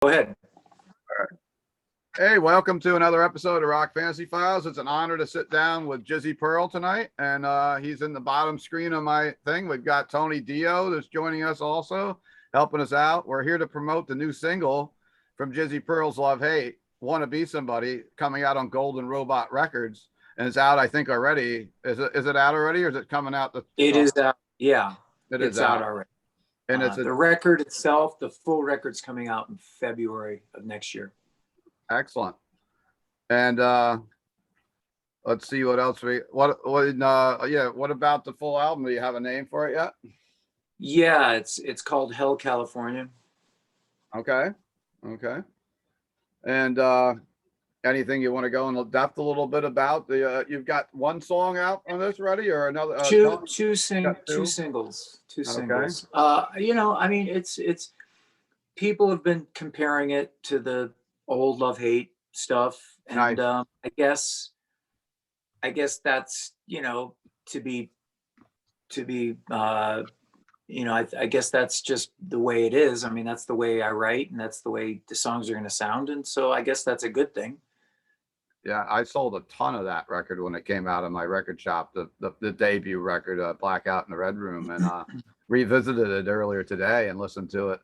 Go ahead. Hey, welcome to another episode of Rock Fantasy Files. It's an honor to sit down with Jizzy Pearl tonight, and he's in the bottom screen of my thing. We've got Tony Dio that's joining us also, helping us out. We're here to promote the new single from JIZZY PEARL'S LOVE, "Hate, Wanna Be Somebody," coming out on Golden Robot Records, and it's out, I think, already. Is it out already, or is it coming out? It is out. Yeah, it's out already. And it's the record itself, the full record's coming out in February of next year. Excellent. And let's see what else what about the full album? Do you have a name for it yet? Yeah, it's called Hell California. Okay. And anything you want to go in depth a little bit about the you've got one song out on this already, or another? Two singles. I mean, it's people have been comparing it to the old Love Hate stuff, and nice. I guess that's to be I guess that's just the way it is. I mean, that's the way I write, and that's the way the songs are going to sound, and so I guess that's a good thing. Yeah, I sold a ton of that record when it came out in my record shop, the debut record, Blackout in the Red Room, and revisited it earlier today and listened to it,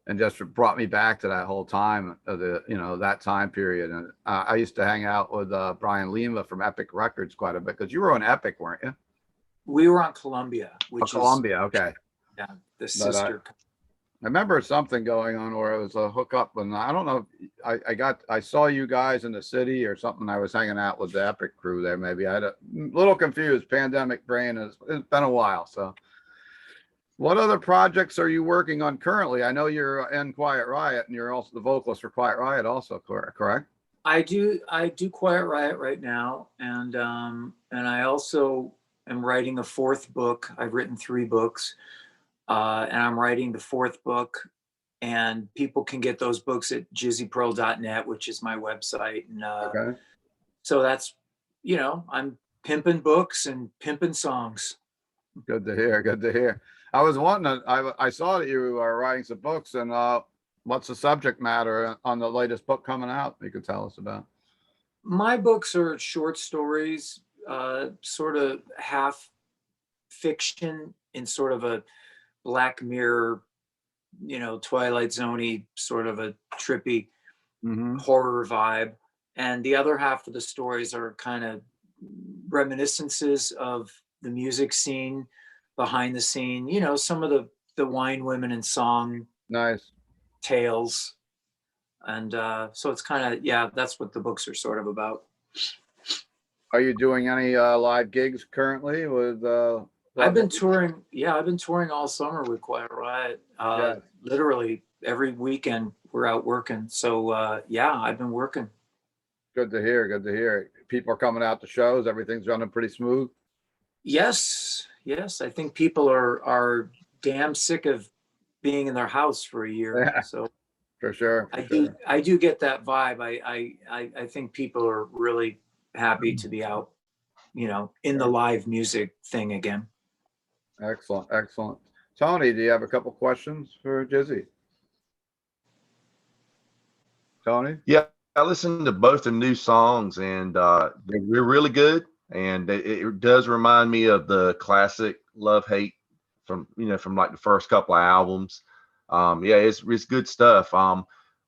and just brought me back to that whole time of that time period. And I used to hang out with Brian Lima from Epic Records quite a bit, because you were on Epic, weren't you? We were on Columbia, which Columbia, okay. Yeah, the sister. I remember something going on where it was a hookup, and I don't know if I saw you guys in the city or something. I was hanging out with the Epic crew there. Maybe I had a little confused. Pandemic brain. It's been a while. So what other projects are you working on currently? I know you're in Quiet Riot, and you're also the vocalist for Quiet Riot also, correct? I do Quiet Riot right now, and I also am writing a fourth book. I've written 3 books. And I'm writing the 4th book, and people can get those books at jizzypearl.net, which is my website. And Okay. So that's, I'm pimping books and pimping songs. Good to hear. I was wanting to, I saw that you are writing some books, and what's the subject matter on the latest book coming out you could tell us about? My books are short stories, sort of half fiction in sort of a Black Mirror, Twilight Zone-y, sort of a trippy horror vibe. And the other half of the stories are kind of reminiscences of the music scene, behind the scene, some of the wine, women, and song Nice tales. And so it's kind of, that's what the books are sort of about. Are you doing any live gigs currently with I've been touring. Yeah, I've been touring all summer with Quiet Riot. Literally every weekend we're out working. So I've been working. Good to hear. People are coming out to shows. Everything's running pretty smooth. Yes. I think people are damn sick of being in their house for a year. Yeah, so for sure. I do get that vibe. I think people are really happy to be out, in the live music thing again. Excellent. Tony, do you have a couple questions for Jizzy? Tony? Yeah, I listened to both the new songs, and they're really good. And it does remind me of the classic Love Hate from like the first couple of albums. It's good stuff.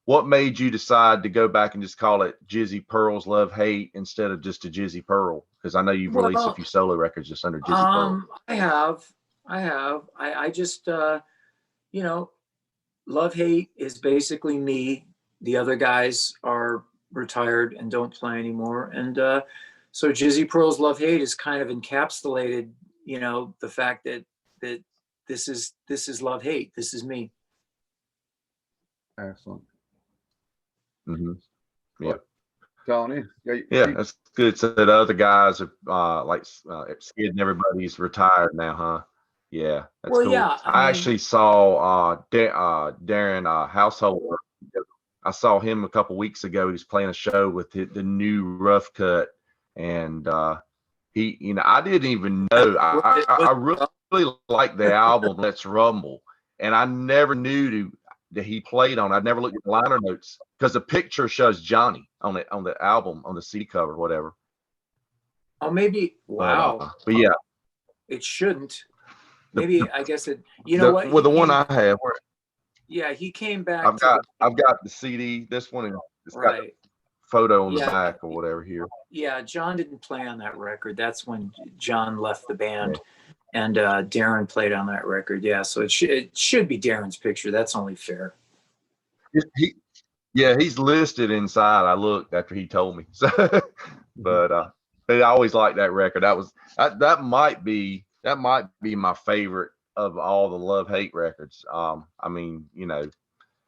What made you decide to go back and just call it JIZZY PEARL'S LOVE HATE instead of just a JIZZY PEARL? Because I know you've released a few solo records just under JIZZY Pearl. I have. I just, Love Hate is basically me. The other guys are retired and don't play anymore. And so JIZZY PEARL'S LOVE HATE is kind of encapsulated, the fact that this is Love Hate. This is me. Excellent. Yeah. Tony? Yeah, that's good. So the other guys are like Skid and everybody's retired now, huh? Yeah, that's cool. Yeah, I actually saw Darren Householder. I saw him a couple weeks ago. He was playing a show with the new Rough Cut, and he, I didn't even know. I really like the album Let's Rumble, and I never knew that he played on. I'd never looked at the liner notes because the picture shows Johnny on it on the album on the CD cover, whatever. Oh, maybe. Wow. But yeah, It shouldn't. Maybe I guess it. You know what? Well, the one I have, Yeah, he came back. I've got the CD. This one, it's got a photo on the back or whatever here. Yeah, John didn't play on that record. That's when John left the band, and Darren played on that record. Yeah, so it should be Darren's picture. That's only fair. He's listed inside. I looked after he told me. So, but I always liked that record. That might be my favorite of all the Love Hate records. I mean, you know,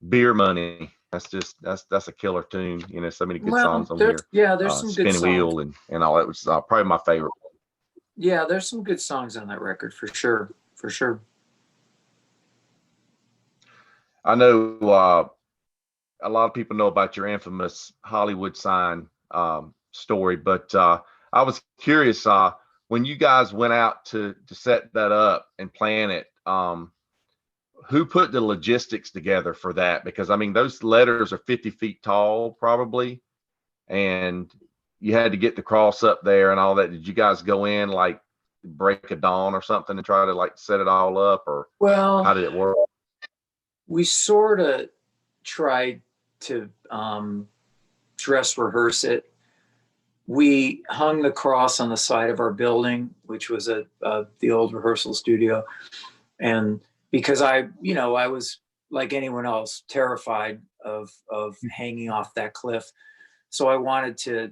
Beer Money. That's a killer tune. You know, so many good songs on here. Yeah, there's some good songs. Spin Wheel and all that was probably my favorite. Yeah, there's some good songs on that record for sure. For sure. I know a lot of people know about your infamous Hollywood sign story, but I was curious when you guys went out to set that up and plan it. Who put the logistics together for that? Because I mean, those letters are 50 feet tall, probably, and you had to get the cross up there and all that. Did you guys go in like break of dawn or something and try to like set it all up, or how did it work? We sort of tried to dress rehearse it. We hung the cross on the side of our building, which was the old rehearsal studio, and because I was like anyone else, terrified of hanging off that cliff. So I wanted to,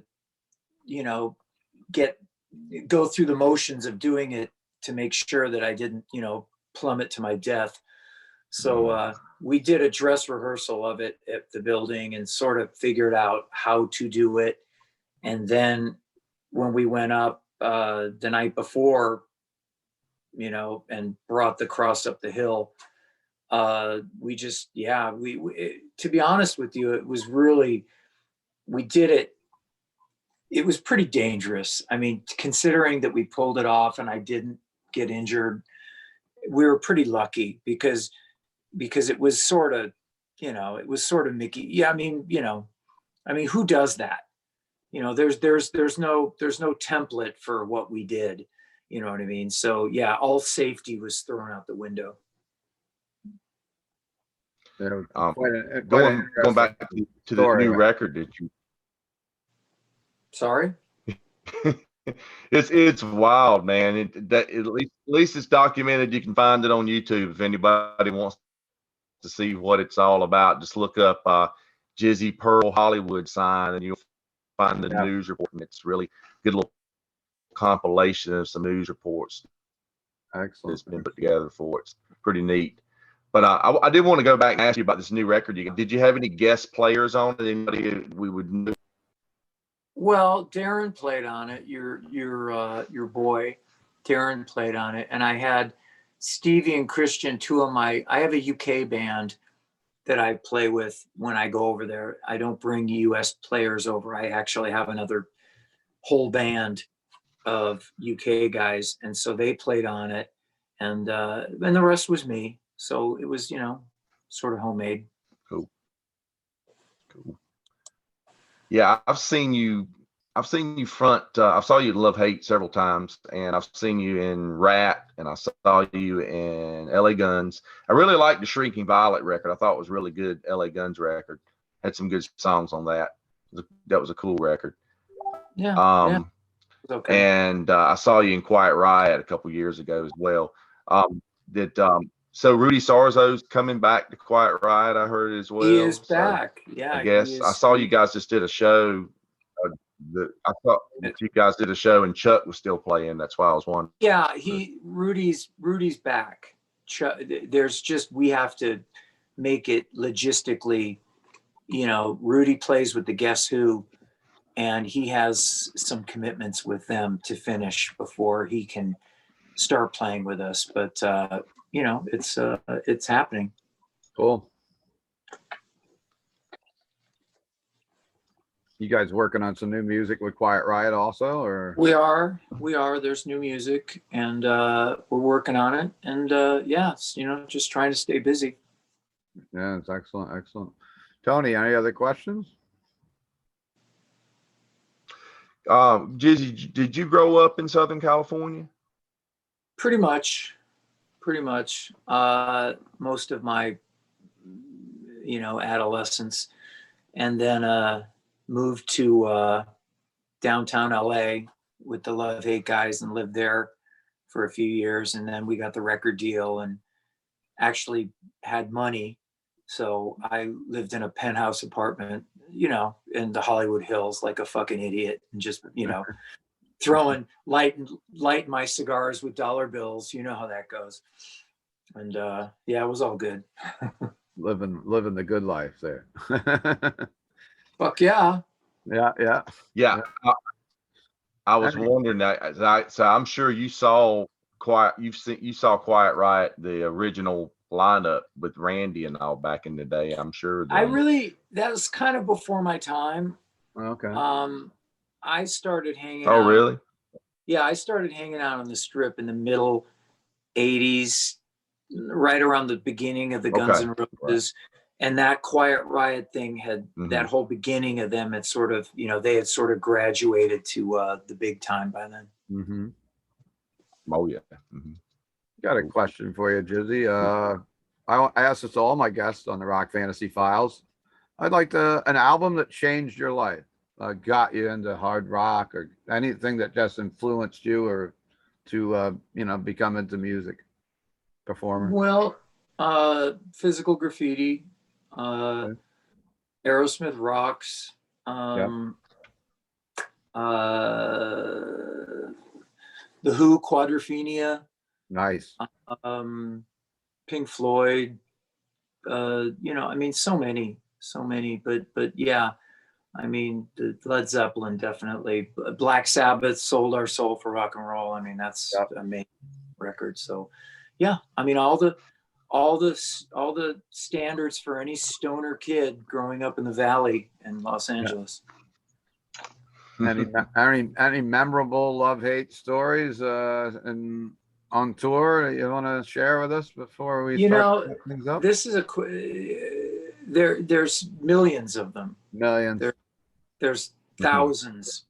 go through the motions of doing it to make sure that I didn't, plummet to my death. So we did a dress rehearsal of it at the building and sort of figured out how to do it. And then when we went up the night before, and brought the cross up the hill. We just, to be honest with you, it was really, we did it. It was pretty dangerous. I mean, considering that we pulled it off and I didn't get injured, we were pretty lucky because it was sort of, Mickey. Yeah. I mean, who does that? There's no template for what we did. You know what I mean? So yeah, all safety was thrown out the window. Going back to the new record that you. Sorry. It's wild, man. At least it's documented. You can find it on YouTube if anybody wants to see what it's all about. Just look up Jizzy Pearl Hollywood sign, and you'll find the news report. And it's really good little compilation of some news reports. Excellent. That's been put together for it. It's pretty neat. But I did want to go back and ask you about this new record. Did you have any guest players on it? Anybody we would know? Well, Darren played on it. Your boy, Darren played on it, and I had Stevie and Christian, I have a UK band that I play with when I go over there. I don't bring US players over. I actually have another whole band of UK guys, and so they played on it, and the rest was me. So it was, sort of homemade. Cool. Yeah, I've seen you front. I saw you in Love Hate several times, and I've seen you in Rat, and I saw you in LA Guns. I really liked the Shrinking Violet record. I thought it was really good. LA Guns record had some good songs on that. That was a cool record. Yeah. Okay. And I saw you in Quiet Riot a couple years ago as well. So Rudy Sarzo's coming back to Quiet Riot, I heard as well. He is back. Yeah. I guess I saw you guys just did a show. I thought that you guys did a show and Chuck was still playing. That's why I was wondering. Yeah, Rudy's back. Chuck, we have to make it logistically. Rudy plays with the Guess Who, and he has some commitments with them to finish before he can start playing with us. But it's happening. Cool. You guys working on some new music with Quiet Riot also, or? We are. There's new music, and we're working on it. And just trying to stay busy. Yeah, it's excellent, excellent. Tony, any other questions? Jizzy, did you grow up in Southern California? Pretty much. Pretty much. Most of my, adolescence, and then moved to downtown LA with the Love Hate guys and lived there for a few years. And then we got the record deal and actually had money. So I lived in a penthouse apartment, in the Hollywood Hills like a fucking idiot, and just, throwing lighting my cigars with dollar bills. You know how that goes. And yeah, it was all good. Living the good life there. Fuck yeah. Yeah, yeah. Yeah. I was wondering that. So I'm sure you saw Quiet Riot, the original lineup with Randy and all back in the day. I'm sure That was kind of before my time. Okay. I started hanging Oh, out. really? Yeah, I started hanging out on the Strip in the middle 80s, right around the beginning of the Guns N' Roses. And that Quiet Riot thing had that whole beginning of them had sort of, they had sort of graduated to the big time by then. Mm-hmm. Oh, yeah. Got a question for you, Jizzy. I asked this to all my guests on the Rock Fantasy Files. I'd like an album that changed your life, got you into hard rock, or anything that just influenced you or to, become into music performer. Well, Physical Graffiti, Okay. Aerosmith Rocks, The Who, Quadrophenia, Nice. Pink Floyd, so many, but yeah, the Led Zeppelin, definitely. Black Sabbath, Sold Our Soul for Rock and Roll. That's an amazing record. So yeah, all the standards for any stoner kid growing up in the Valley in Los Angeles. Any memorable love-hate stories and on tour that you want to share with us before we start things up? This is there's millions of them. Millions. There's thousands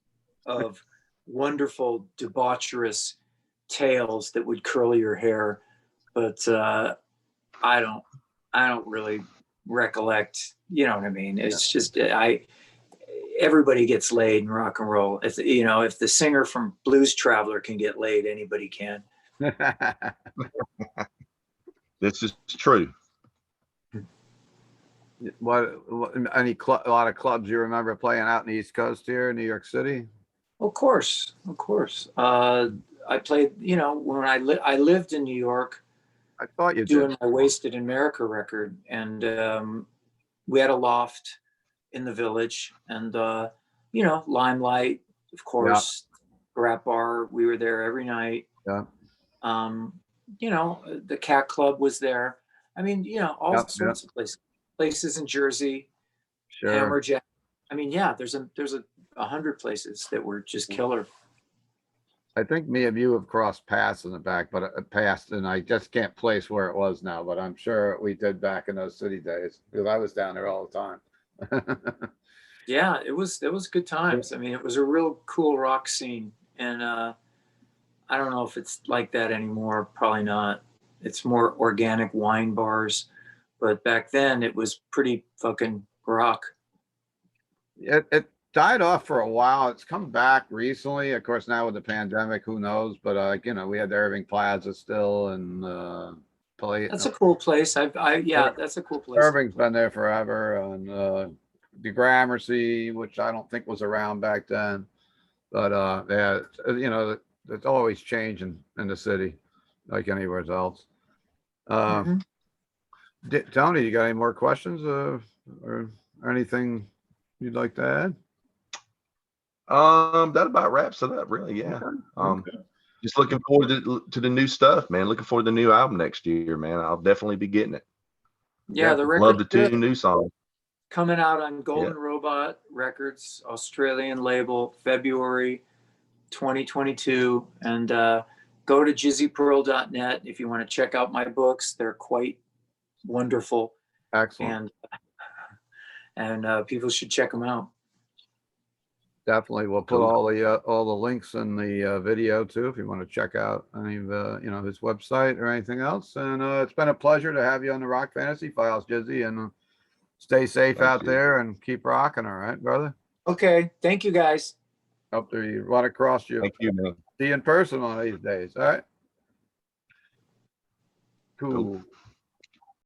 of wonderful debaucherous tales that would curl your hair, but I don't really recollect. You know what I mean? It's just everybody gets laid in rock and roll. If the singer from Blues Traveler can get laid, anybody can. This is true. What a lot of clubs you remember playing out in the East Coast here in New York City? Of course. I played, when I lived in New York. I thought you doing did. my Wasted in America record, and we had a loft in the Village, and Limelight, of course, Rap Bar. We were there every night. Yeah. The Cat Club was there. All sorts of places in Jersey. Sure. Hammerjack. There's 100 places that were just killer. I think me and you have crossed paths in the back, but and I just can't place where it was now, but I'm sure we did back in those city days because I was down there all the time. Yeah, it was good times. It was a real cool rock scene, and I don't know if it's like that anymore. Probably not. It's more organic wine bars, but back then it was pretty fucking rock. It died off for a while. It's come back recently. Of course, now with the pandemic, who knows? But we had the Irving Plaza still, and that's a cool place. That's a cool place. Irving's been there forever, and the Gramercy, which I don't think was around back then. But it's always changing in the city, like anywhere else. Tony, you got any more questions or anything you'd like to add? That about wraps it up, really. Yeah. Okay. Just looking forward to the new stuff, man. Looking forward to the new album next year, man. I'll definitely be getting it. Yeah, the record. Love the two new songs. Coming out on Golden Robot Records, Australian label, February 2022. And go to jizzypearl.net if you want to check out my books. They're quite wonderful. Excellent. and people should check them out. Definitely. We'll put Cool. all the links in the video too, if you want to check out any of his website or anything else. And it's been a pleasure to have you on the Rock Fantasy Files, Jizzy, and stay safe Thank out you. there and keep rocking. All right, brother. Okay, thank you guys. Hope to run across you. Thank you, man. See you in person one of these days. All right. Cool.